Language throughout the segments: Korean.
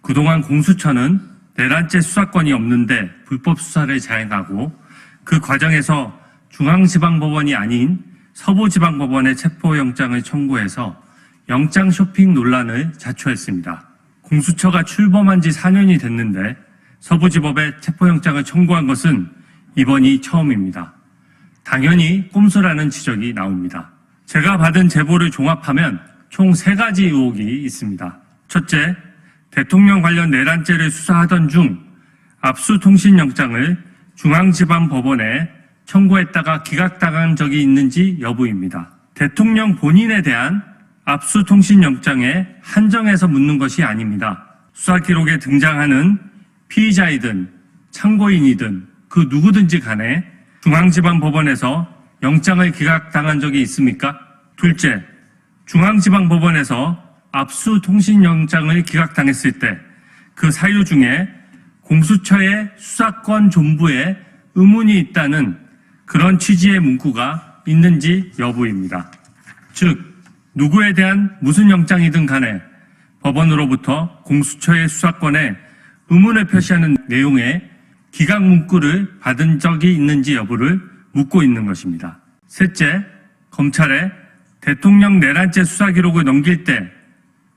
그동안 공수처는 내란죄 수사권이 없는데 불법 수사를 자행하고 그 과정에서 중앙지방법원이 아닌 서부지방법원에 체포영장을 청구해서 영장 쇼핑 논란을 자초했습니다. 공수처가 출범한 지 4년이 됐는데 서부지법에 체포영장을 청구한 것은 이번이 처음입니다. 당연히 꼼수라는 지적이 나옵니다. 제가 받은 제보를 종합하면 총 3가지 의혹이 있습니다. 첫째, 대통령 관련 내란죄를 수사하던 중 압수통신영장을 중앙지방법원에 청구했다가 기각당한 적이 있는지 여부입니다. 대통령 본인에 대한 압수통신영장에 한정해서 묻는 것이 아닙니다. 수사 기록에 등장하는 피의자이든 참고인이든 그 누구든지 간에 중앙지방법원에서 영장을 기각당한 적이 있습니까? 둘째, 중앙지방법원에서 압수통신영장을 기각당했을 때 그 사유 중에 공수처의 수사권 존부에 의문이 있다는 그런 취지의 문구가 있는지 여부입니다. 즉, 누구에 대한 무슨 영장이든 간에 법원으로부터 공수처의 수사권에 의문을 표시하는 내용의 기각 문구를 받은 적이 있는지 여부를 묻고 있는 것입니다. 셋째, 검찰에 대통령 내란죄 수사 기록을 넘길 때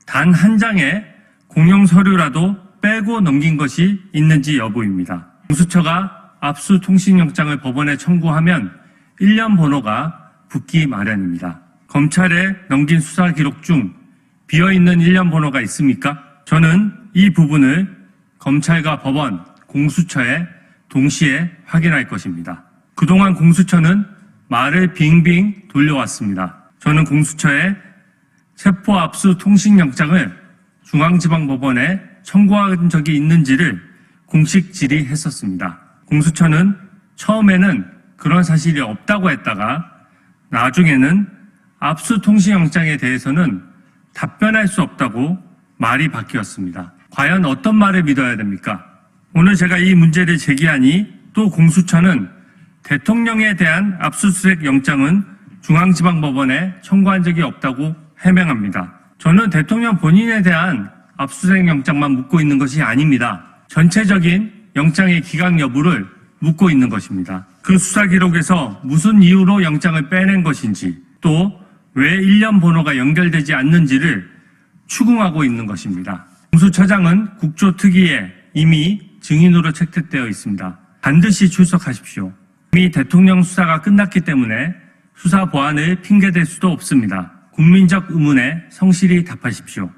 단 한 장의 공용 서류라도 빼고 넘긴 것이 있는지 여부입니다. 공수처가 압수통신영장을 법원에 청구하면 1년 번호가 붙기 마련입니다. 검찰에 넘긴 수사 기록 중 비어있는 1년 번호가 있습니까? 저는 이 부분을 검찰과 법원, 공수처에 동시에 확인할 것입니다. 그동안 공수처는 말을 빙빙 돌려왔습니다. 저는 공수처에 체포 압수 통신영장을 중앙지방법원에 청구한 적이 있는지를 공식 질의했었습니다. 공수처는 처음에는 그런 사실이 없다고 했다가 나중에는 압수 통신영장에 대해서는 답변할 수 없다고 말이 바뀌었습니다. 과연 어떤 말을 믿어야 됩니까? 오늘 제가 이 문제를 제기하니 또 공수처는 대통령에 대한 압수수색 영장은 중앙지방법원에 청구한 적이 없다고 해명합니다. 저는 대통령 본인에 대한 압수수색 영장만 묻고 있는 것이 아닙니다. 전체적인 영장의 기각 여부를 묻고 있는 것입니다. 그 수사 기록에서 무슨 이유로 영장을 빼낸 것인지 또 왜 1년 번호가 연결되지 않는지를 추궁하고 있는 것입니다. 공수처장은 국조특위에 이미 증인으로 채택되어 있습니다. 반드시 출석하십시오. 이미 대통령 수사가 끝났기 때문에 수사 보완을 핑계댈 수도 없습니다. 국민적 의문에 성실히 답하십시오.